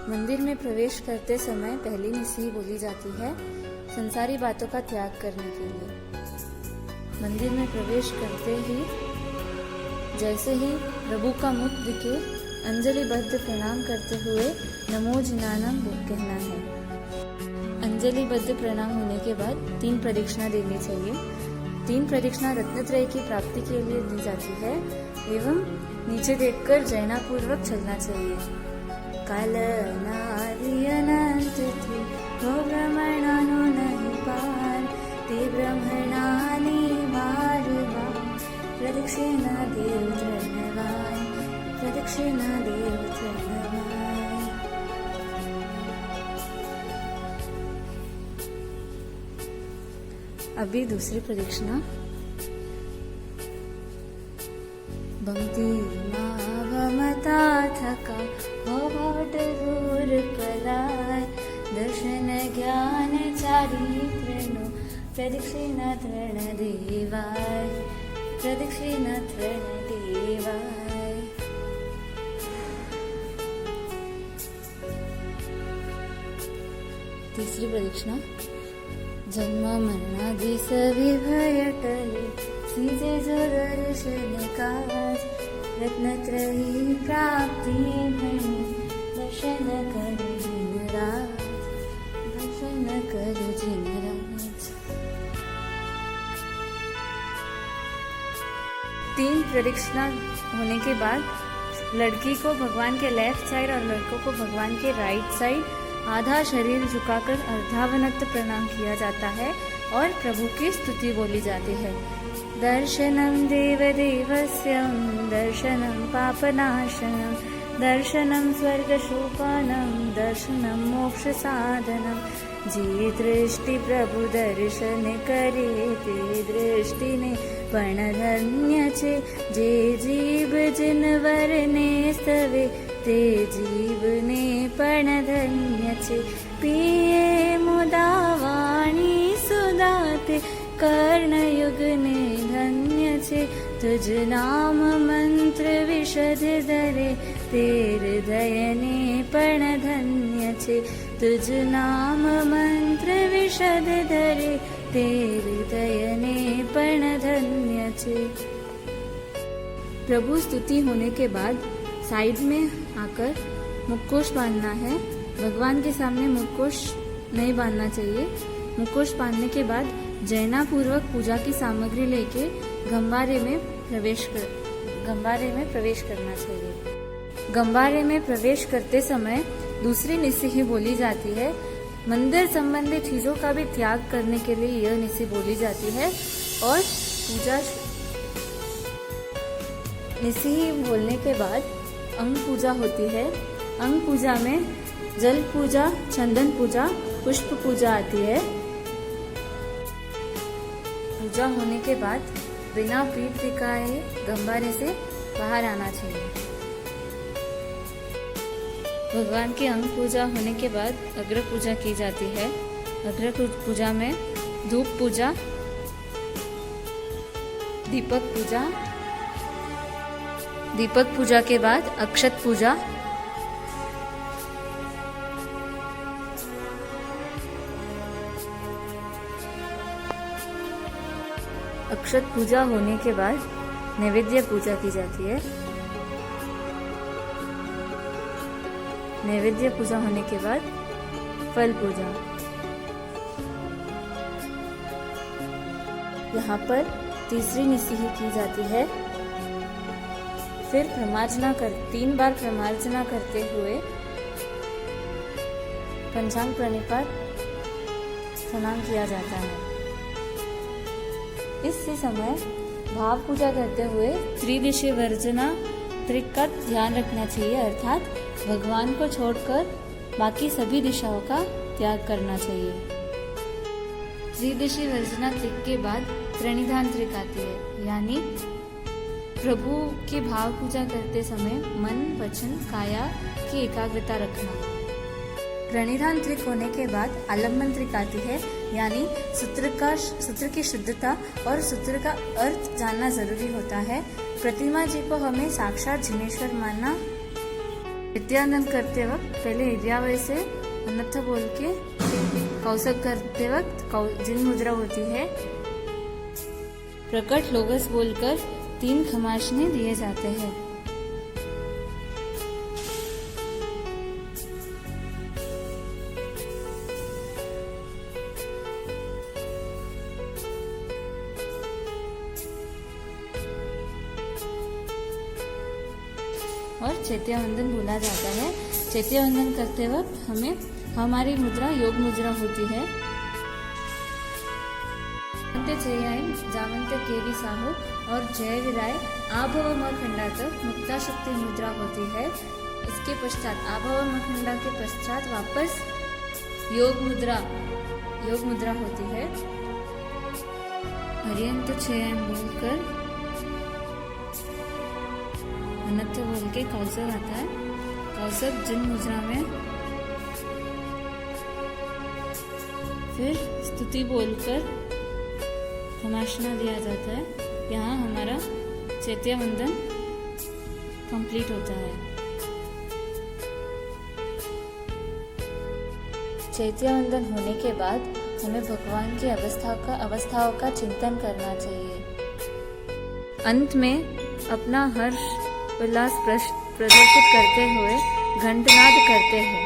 मंदिर में प्रवेश करते समय पहली निसी बोली जाती है संसारी बातों का त्याग करने के लिए। मंदिर में प्रवेश करते ही जैसे ही प्रभु का मुख दिखे अंजलिबद्ध प्रणाम करते हुए नमो जिनानम कहना है। अंजलिबद्ध प्रणाम होने के बाद 3 प्रदक्षिणा देनी चाहिए। 3 प्रदक्षिणा रत्नत्रय की प्राप्ति के लिए दी जाती है एवं नीचे देखकर जयनापूर्वक चलना चाहिए। काल नारी अनंत थी वो ब्रह्मणानो नहीं पार ते ब्रह्मणानी बार बार प्रदक्षिणा देव धन्यवाद प्रदक्षिणा देव धन्यवाद। अभी दूसरी प्रदक्षिणा। भक्ति मावमता थका हो बाट दूर कलाय दर्शन ज्ञान चारित्र्यनो प्रदक्षिणा तृण देवाय प्रदक्षिणा तृण देवाय। तीसरी प्रदक्षिणा। जन्म मरणादि सभी भय टले सीजे जो दर्शन काज रत्नत्रयी प्राप्ति भणी दर्शन करो जिन राज दर्शन करो जिन राज। 3 प्रदक्षिणा होने के बाद लड़की को भगवान के लेफ्ट साइड और लड़कों को भगवान के राइट साइड आधा शरीर झुकाकर अर्धावनत प्रणाम किया जाता है और प्रभु की स्तुति बोली जाती है। दर्शनम देवदेवस्यं दर्शनम पापनाशनम दर्शनम स्वर्गशोपानम दर्शनम मोक्ष साधनम। जे दृष्टि प्रभु दर्शन करे ते दृष्टि ने पण धन्य छे जे जीव जिनवर ने स्तवे ते जीव ने पण धन्य छे। पिए मुदा वाणी सुदाते कर्णयुग ने धन्य छे तुझ नाम मंत्र विशद धरे ते हृदय ने पण धन्य छे तुझ नाम मंत्र विशद धरे ते हृदय ने पण धन्य छे। प्रभु स्तुति होने के बाद साइड में आकर मुखोश बांधना है। भगवान के सामने मुखोश नहीं बांधना चाहिए। मुखोश बांधने के बाद जैना पूर्वक पूजा की सामग्री लेके गंबारे में प्रवेश करना चाहिए। गंबारे में प्रवेश करते समय दूसरी निसी ही बोली जाती है। मंदिर संबंधी चीजों का भी त्याग करने के लिए यह निसी बोली जाती है और पूजा निसी ही बोलने के बाद अंग पूजा होती है। अंग पूजा में जल पूजा, चंदन पूजा, पुष्प पूजा आती है। पूजा होने के बाद बिना पीठ दिखाए गंबारे से बाहर आना चाहिए। भगवान की अंग पूजा होने के बाद अग्र पूजा की जाती है। अग्र पूजा में धूप पूजा, दीपक पूजा, दीपक पूजा के बाद अक्षत पूजा, अक्षत पूजा होने के बाद नैवेद्य पूजा की जाती है। नैवेद्य पूजा होने के बाद फल पूजा। यहाँ पर तीसरी निसी ही की जाती है। फिर प्रमार्जना 3 बार प्रमार्जना करते हुए पंचांग प्रणिपात स्नान किया जाता है। इसी समय भाव पूजा करते हुए त्रिदिशी वर्जना त्रिक का ध्यान रखना चाहिए, अर्थात भगवान को छोड़कर बाकी सभी दिशाओं का त्याग करना चाहिए। त्रिदिशी वर्जना त्रिक के बाद प्रणिधान त्रिक आती है, यानी प्रभु की भाव पूजा करते समय मन, वचन, काया की एकाग्रता रखना। प्रणिधान त्रिक होने के बाद आलम्बन त्रिक आती है, यानी सूत्र की शुद्धता और सूत्र का अर्थ जानना जरूरी होता है। प्रतिमा जी को हमें साक्षात जिनेश्वर मानना चैत्यावंदन करते वक्त पहले इर्यावय से अन्नथ बोल के कौसक करते वक्त जिन मुद्रा होती है, प्रकट लोगस बोलकर 3 खमाशने दिए जाते हैं। और चैत्यावंदन बोला जाता है। चैत्यावंदन करते वक्त हमारी मुद्रा योग मुद्रा होती है। जावंत केवी साहू और जय विराय आभव मखंडा तक मुक्ता शक्ति मुद्रा होती है। इसके पश्चात आभव मखंडा के पश्चात वापस योग मुद्रा होती है। हरियंत छयाम बोलकर अन्नथ बोल के कौसक आता है। कौसक जिन मुद्रा में फिर स्तुति बोलकर खमाशना दिया जाता है। यहाँ हमारा चैत्यावंदन कंप्लीट होता है। चैत्यावंदन होने के बाद हमें भगवान की अवस्थाओं का चिंतन करना चाहिए। अंत में अपना हर्ष उल्लास प्रदर्शित करते हुए घंटनाद करते हैं।